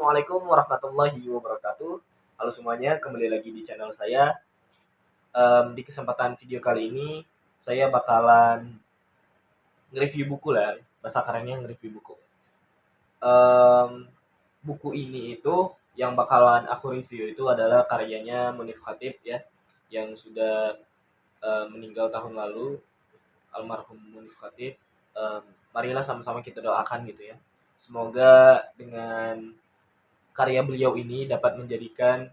Assalamualaikum warahmatullahi wabarakatuh. Halo semuanya, kembali lagi di channel saya. Di kesempatan video kali ini, saya bakalan nge-review buku lah. Bahasa kerennya nge-review buku. Em, Buku ini itu yang bakalan aku review itu adalah karyanya Munif Khatib ya, yang sudah meninggal tahun lalu, almarhum Munif Khatib. Marilah sama-sama kita doakan gitu ya. Semoga dengan karya beliau ini dapat menjadikan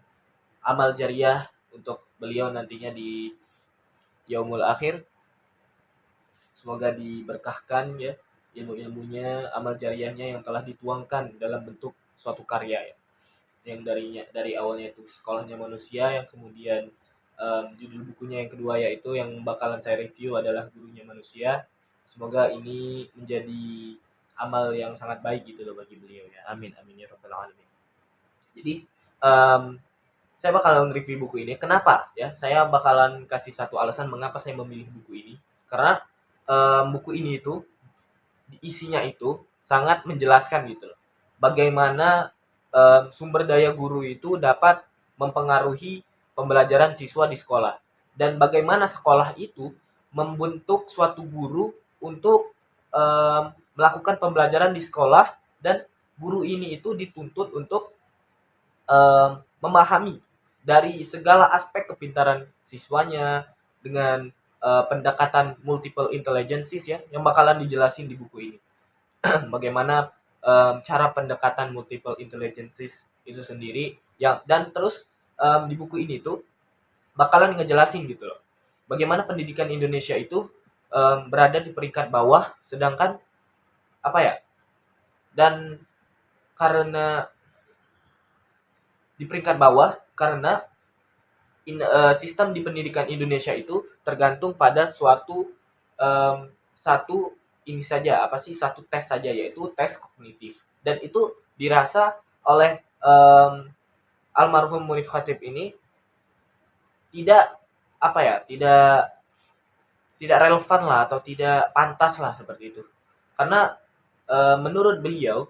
amal jariah untuk beliau nantinya di yaumul akhir. Semoga diberkahkan ya ilmu-ilmunya, amal jariahnya yang telah dituangkan dalam bentuk suatu karya ya. Yang dari awalnya itu sekolahnya manusia, yang kemudian judul bukunya yang kedua yaitu yang bakalan saya review adalah gurunya manusia. Semoga ini menjadi amal yang sangat baik gitu loh bagi beliau ya. Amin amin ya rabbal alamin. Jadi um, saya bakalan review buku ini. Kenapa ya? Saya bakalan kasih satu alasan mengapa saya memilih buku ini. Karena buku ini itu isinya itu sangat menjelaskan gitu loh. Bagaimana sumber daya guru itu dapat mempengaruhi pembelajaran siswa di sekolah dan bagaimana sekolah itu membentuk suatu guru untuk melakukan pembelajaran di sekolah dan guru ini itu dituntut untuk memahami dari segala aspek kepintaran siswanya dengan pendekatan multiple intelligences ya yang bakalan dijelasin di buku ini. Bagaimana cara pendekatan multiple intelligences itu sendiri yang dan terus di buku ini tuh bakalan ngejelasin gitu loh. Bagaimana pendidikan Indonesia itu berada di peringkat bawah sedangkan apa ya? Dan karena di peringkat bawah karena sistem di pendidikan Indonesia itu tergantung pada satu ini saja satu tes saja yaitu tes kognitif dan itu dirasa oleh almarhum Munif Khatib ini tidak tidak tidak relevan lah atau tidak pantas lah seperti itu karena menurut beliau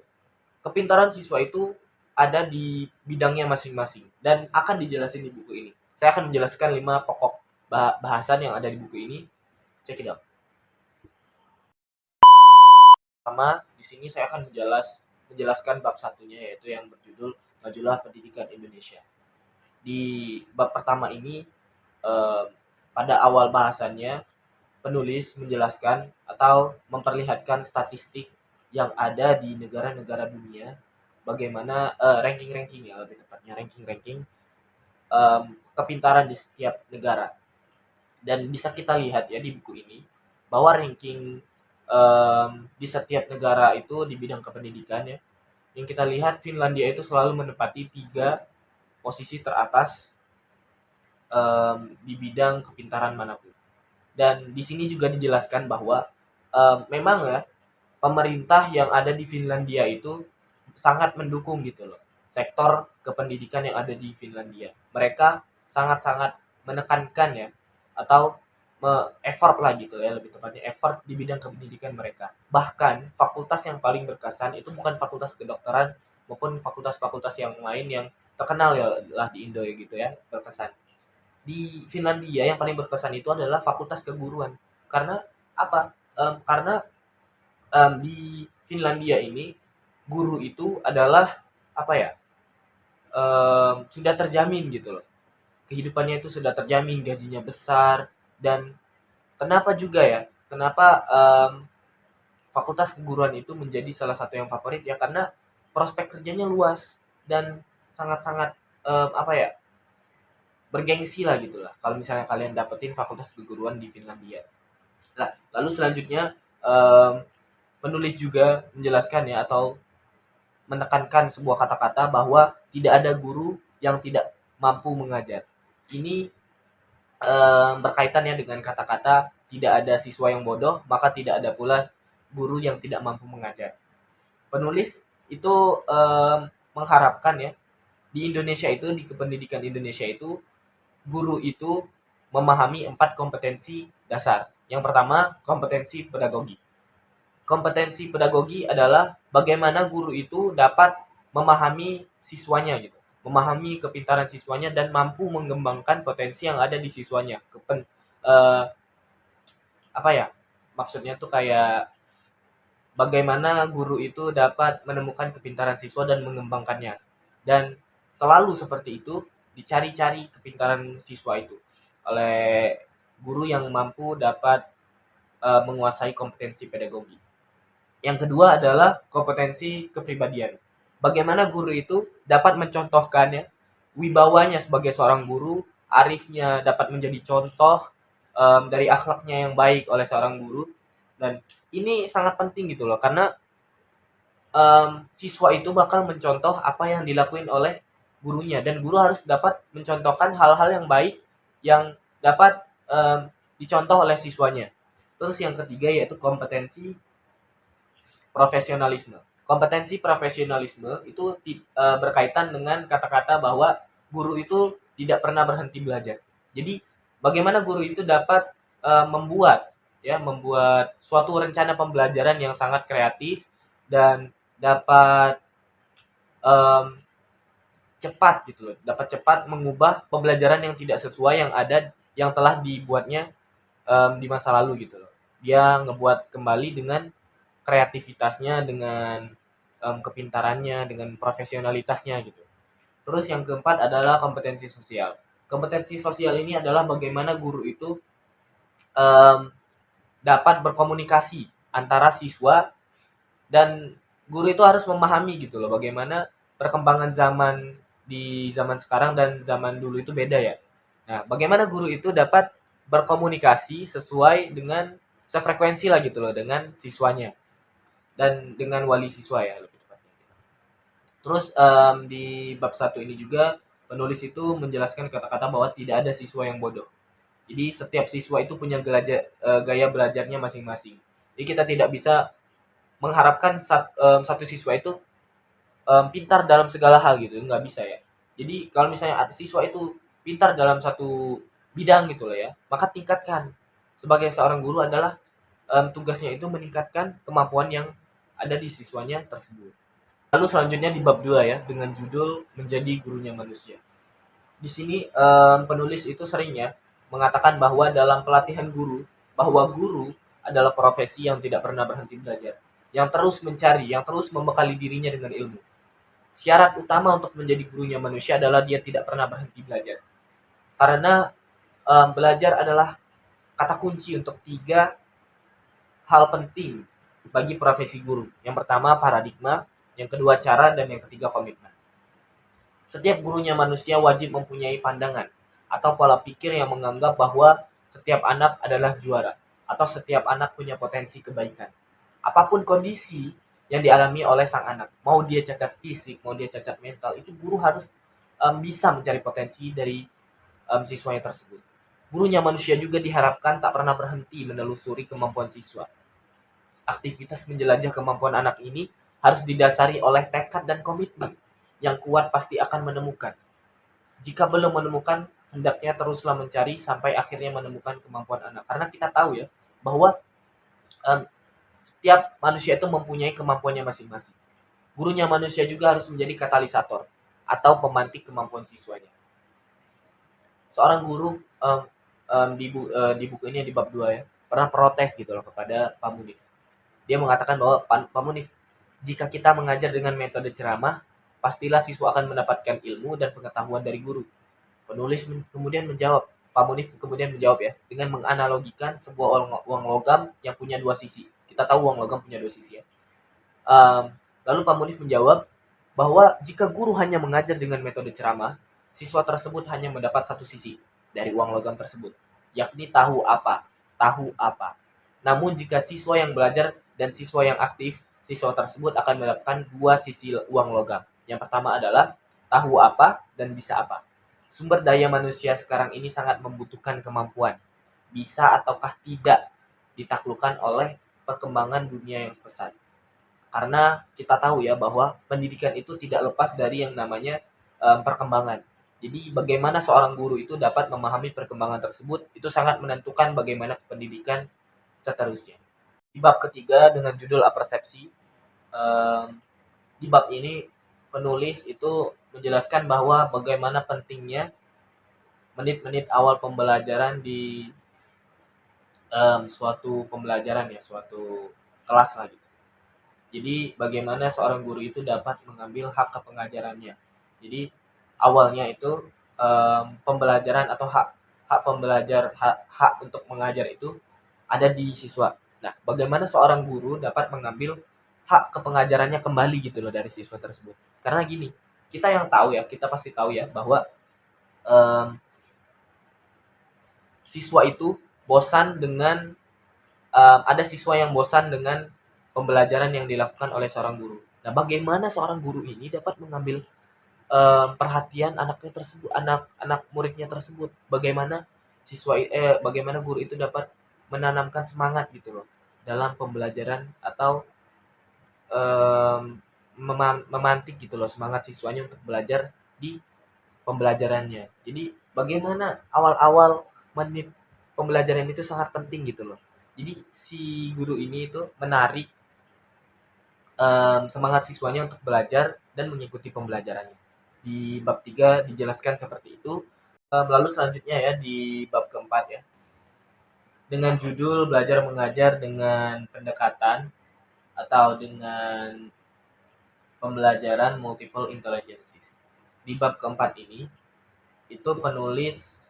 kepintaran siswa itu ada di bidangnya masing-masing dan akan dijelasin di buku ini. Saya akan menjelaskan 5 pokok bahasan yang ada di buku ini. Check it out. Pertama, di sini saya akan menjelaskan bab satunya yaitu yang berjudul Majulah Pendidikan Indonesia. Di bab pertama ini pada awal bahasannya penulis menjelaskan atau memperlihatkan statistik yang ada di negara-negara dunia bagaimana ranking-ranking ya lebih tepatnya ranking-ranking kepintaran di setiap negara dan bisa kita lihat ya di buku ini bahwa ranking di setiap negara itu di bidang kependidikan ya yang kita lihat Finlandia itu selalu menempati 3 posisi teratas di bidang kepintaran manapun dan di sini juga dijelaskan bahwa memang ya pemerintah yang ada di Finlandia itu sangat mendukung gitu loh sektor kependidikan yang ada di Finlandia. Mereka sangat-sangat menekankan ya atau effort lah gitu ya lebih tepatnya effort di bidang kependidikan mereka. Bahkan fakultas yang paling berkesan itu bukan fakultas kedokteran maupun fakultas-fakultas yang lain yang terkenal ya lah di Indo ya gitu ya berkesan. Di Finlandia yang paling berkesan itu adalah fakultas keguruan. Karena apa? Karena di Finlandia ini guru itu adalah apa ya sudah terjamin gitu loh kehidupannya itu sudah terjamin gajinya besar dan kenapa juga ya kenapa fakultas keguruan itu menjadi salah satu yang favorit ya karena prospek kerjanya luas dan sangat-sangat apa ya bergengsi lah gitulah kalau misalnya kalian dapetin fakultas keguruan di Finlandia. Nah, lalu selanjutnya penulis juga menjelaskan ya atau menekankan sebuah kata-kata bahwa tidak ada guru yang tidak mampu mengajar. Ini berkaitannya dengan kata-kata tidak ada siswa yang bodoh, maka tidak ada pula guru yang tidak mampu mengajar. Penulis itu mengharapkan ya di Indonesia itu di kependidikan Indonesia itu guru itu memahami 4 kompetensi dasar. Yang pertama, kompetensi pedagogi. Kompetensi pedagogi adalah bagaimana guru itu dapat memahami siswanya gitu, memahami kepintaran siswanya dan mampu mengembangkan potensi yang ada di siswanya. Eh, apa ya? Maksudnya tuh kayak bagaimana guru itu dapat menemukan kepintaran siswa dan mengembangkannya. Dan selalu seperti itu dicari-cari kepintaran siswa itu oleh guru yang mampu dapat menguasai kompetensi pedagogi. Yang kedua adalah kompetensi kepribadian. Bagaimana guru itu dapat mencontohkannya, wibawanya sebagai seorang guru, arifnya dapat menjadi contoh dari akhlaknya yang baik oleh seorang guru. Dan ini sangat penting gitu loh, karena siswa itu bakal mencontoh apa yang dilakuin oleh gurunya, dan guru harus dapat mencontohkan hal-hal yang baik yang dapat dicontoh oleh siswanya. Terus yang ketiga yaitu kompetensi profesionalisme. Kompetensi profesionalisme itu berkaitan dengan kata-kata bahwa guru itu tidak pernah berhenti belajar. Jadi bagaimana guru itu dapat membuat suatu rencana pembelajaran yang sangat kreatif dan dapat em, cepat gitu loh, dapat cepat mengubah pembelajaran yang tidak sesuai yang telah dibuatnya di masa lalu gitu loh. Dia ngebuat kembali dengan kreativitasnya, dengan kepintarannya, dengan profesionalitasnya gitu. Terus yang keempat adalah kompetensi sosial. Kompetensi sosial ini adalah bagaimana guru itu em, dapat berkomunikasi antara siswa, dan guru itu harus memahami gitu loh bagaimana perkembangan zaman di zaman sekarang dan zaman dulu itu beda ya. Nah, bagaimana guru itu dapat berkomunikasi sesuai dengan sefrekuensi lah gitu loh dengan siswanya dan dengan wali siswa ya lebih tepatnya. Terus di bab satu ini juga penulis itu menjelaskan kata-kata bahwa tidak ada siswa yang bodoh. Jadi setiap siswa itu punya gaya belajarnya masing-masing. Jadi kita tidak bisa mengharapkan satu siswa itu pintar dalam segala hal gitu, nggak bisa ya. Jadi kalau misalnya ada siswa itu pintar dalam satu bidang gitu loh ya, maka tingkatkan. Sebagai seorang guru adalah tugasnya itu meningkatkan kemampuan yang ada di siswanya tersebut. Lalu selanjutnya di bab 2 ya, dengan judul Menjadi Gurunya Manusia. Di sini penulis itu seringnya mengatakan bahwa dalam pelatihan guru, bahwa guru adalah profesi yang tidak pernah berhenti belajar, yang terus mencari, yang terus membekali dirinya dengan ilmu. Syarat utama untuk menjadi gurunya manusia adalah dia tidak pernah berhenti belajar. Karena belajar adalah kata kunci untuk 3 hal penting bagi profesi guru. Yang pertama paradigma, yang kedua cara, dan yang ketiga komitmen. Setiap gurunya manusia wajib mempunyai pandangan atau pola pikir yang menganggap bahwa setiap anak adalah juara atau setiap anak punya potensi kebaikan. Apapun kondisi yang dialami oleh sang anak, mau dia cacat fisik, mau dia cacat mental, itu guru harus bisa mencari potensi dari siswanya tersebut. Gurunya manusia juga diharapkan tak pernah berhenti menelusuri kemampuan siswa. Aktivitas menjelajah kemampuan anak ini harus didasari oleh tekad dan komitmen. Yang kuat pasti akan menemukan. Jika belum menemukan, hendaknya teruslah mencari sampai akhirnya menemukan kemampuan anak. Karena kita tahu ya, bahwa um, setiap manusia itu mempunyai kemampuannya masing-masing. Gurunya manusia juga harus menjadi katalisator atau pemantik kemampuan siswanya. Seorang guru di buku ini di bab 2 ya, pernah protes gitu loh kepada Pak Munif. Dia mengatakan bahwa Pak Munif, jika kita mengajar dengan metode ceramah, pastilah siswa akan mendapatkan ilmu dan pengetahuan dari guru. Penulis kemudian menjawab, Pak Munif kemudian menjawab ya, dengan menganalogikan sebuah uang logam yang punya 2 sisi. Kita tahu uang logam punya 2 sisi ya. Lalu Pak Munif menjawab bahwa jika guru hanya mengajar dengan metode ceramah, siswa tersebut hanya mendapat satu sisi dari uang logam tersebut, yakni tahu apa. Namun jika siswa yang belajar dan siswa yang aktif, siswa tersebut akan mendapatkan 2 sisi uang logam. Yang pertama adalah tahu apa dan bisa apa. Sumber daya manusia sekarang ini sangat membutuhkan kemampuan bisa ataukah tidak ditaklukkan oleh perkembangan dunia yang pesat. Karena kita tahu ya bahwa pendidikan itu tidak lepas dari yang namanya perkembangan. Jadi bagaimana seorang guru itu dapat memahami perkembangan tersebut itu sangat menentukan bagaimana pendidikan seterusnya. Di bab ketiga dengan judul apersepsi, di bab ini penulis itu menjelaskan bahwa bagaimana pentingnya menit-menit awal pembelajaran di suatu pembelajaran ya, suatu kelas lah gitu. Jadi bagaimana seorang guru itu dapat mengambil hak kepengajarannya. Jadi awalnya itu pembelajaran atau hak pembelajar hak untuk mengajar itu ada di siswa. Nah, bagaimana seorang guru dapat mengambil hak kepengajarannya kembali gitu loh dari siswa tersebut. Karena gini, kita yang tahu ya, kita pasti tahu ya bahwa em, siswa itu bosan dengan ada siswa yang bosan dengan pembelajaran yang dilakukan oleh seorang guru. Nah, bagaimana seorang guru ini dapat mengambil perhatian anaknya tersebut, anak muridnya tersebut? Bagaimana guru itu dapat menanamkan semangat gitu loh dalam pembelajaran atau memantik gitu loh semangat siswanya untuk belajar di pembelajarannya. Jadi bagaimana awal-awal menit pembelajaran itu sangat penting gitu loh. Jadi si guru ini itu menarik semangat siswanya untuk belajar dan mengikuti pembelajarannya. Di bab 3 dijelaskan seperti itu. Lalu selanjutnya ya di bab keempat ya. Dengan judul belajar mengajar dengan pendekatan atau dengan pembelajaran multiple intelligences. Di bab keempat ini itu penulis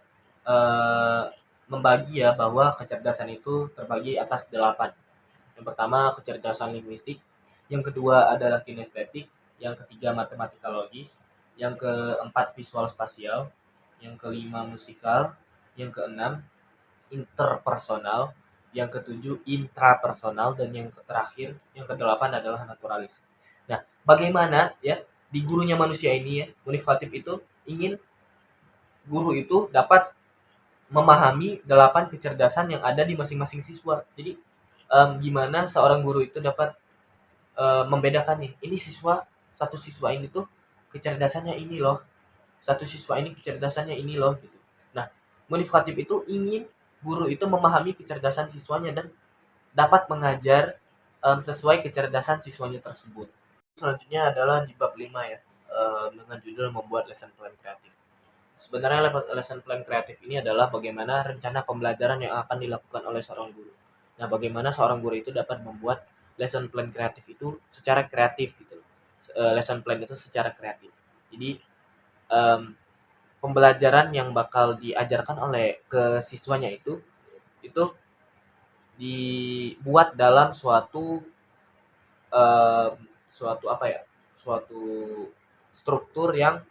eh, membagi ya bahwa kecerdasan itu terbagi atas 8. Yang pertama kecerdasan linguistik, yang kedua adalah kinestetik, yang ketiga matematika logis, yang keempat visual spasial, yang kelima musikal, yang keenam interpersonal, yang ketujuh intrapersonal, dan yang terakhir yang kedelapan adalah naturalis. Nah, bagaimana ya di gurunya manusia ini ya, Munif Khatib itu ingin guru itu dapat memahami 8 kecerdasan yang ada di masing-masing siswa. Jadi gimana seorang guru itu dapat membedakan nih, ini satu siswa ini tuh kecerdasannya ini loh, satu siswa ini kecerdasannya ini loh gitu. Nah, Munif Khatib itu ingin guru itu memahami kecerdasan siswanya dan dapat mengajar sesuai kecerdasan siswanya tersebut. Selanjutnya adalah di bab 5 ya, dengan judul membuat lesson plan kreatif. Sebenarnya lesson plan kreatif ini adalah bagaimana rencana pembelajaran yang akan dilakukan oleh seorang guru. Nah, bagaimana seorang guru itu dapat membuat lesson plan kreatif itu secara kreatif gitu. Lesson plan itu secara kreatif. Jadi em, pembelajaran yang bakal diajarkan oleh ke siswanya itu dibuat dalam em, suatu apa ya? Suatu struktur yang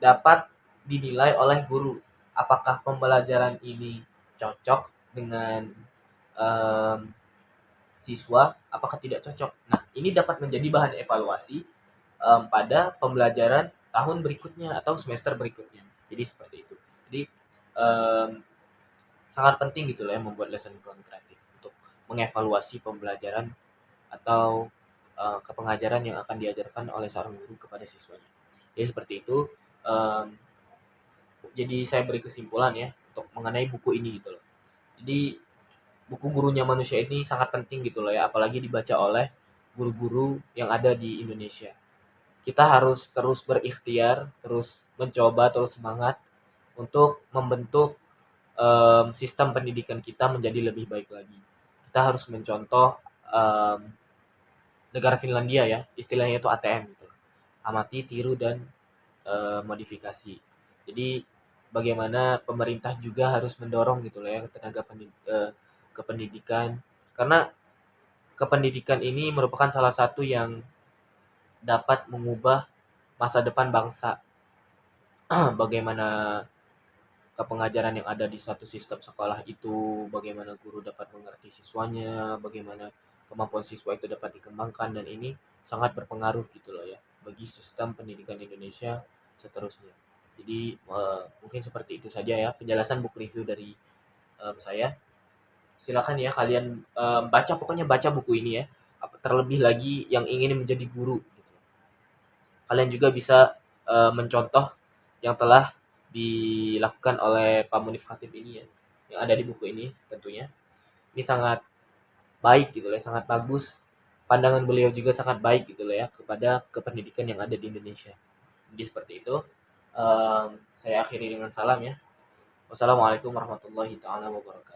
dapat dinilai oleh guru. Apakah pembelajaran ini cocok dengan em, siswa, apakah tidak cocok. Nah, ini dapat menjadi bahan evaluasi pada pembelajaran tahun berikutnya atau semester berikutnya. Jadi seperti itu. Jadi em, sangat penting gitu loh ya membuat lesson plan kreatif untuk mengevaluasi pembelajaran atau kepengajaran yang akan diajarkan oleh seorang guru kepada siswanya. Jadi seperti itu. Em, jadi saya beri kesimpulan ya untuk mengenai buku ini gitu loh. Jadi buku gurunya manusia ini sangat penting gitu loh ya, apalagi dibaca oleh guru-guru yang ada di Indonesia. Kita harus terus berikhtiar, terus mencoba, terus semangat untuk membentuk sistem pendidikan kita menjadi lebih baik lagi. Kita harus mencontoh em, negara Finlandia ya, istilahnya itu ATM gitu. Amati, tiru, dan modifikasi. Jadi bagaimana pemerintah juga harus mendorong gitu loh ya kependidikan, karena kependidikan ini merupakan salah satu yang dapat mengubah masa depan bangsa. Bagaimana kepengajaran yang ada di suatu sistem sekolah itu, bagaimana guru dapat mengerti siswanya, bagaimana kemampuan siswa itu dapat dikembangkan, dan ini sangat berpengaruh gitu loh ya bagi sistem pendidikan Indonesia seterusnya. Jadi mungkin seperti itu saja ya penjelasan book review dari saya. Silakan ya kalian baca, pokoknya baca buku ini ya. Terlebih lagi yang ingin menjadi guru gitu. Kalian juga bisa mencontoh yang telah dilakukan oleh Pak Munif Khatib ini ya, yang ada di buku ini tentunya. Ini sangat baik gitu ya, sangat bagus pandangan beliau juga sangat baik gitu loh ya kepada kependidikan yang ada di Indonesia. Jadi seperti itu. Saya akhiri dengan salam ya. Wassalamualaikum warahmatullahi taala wabarakatuh.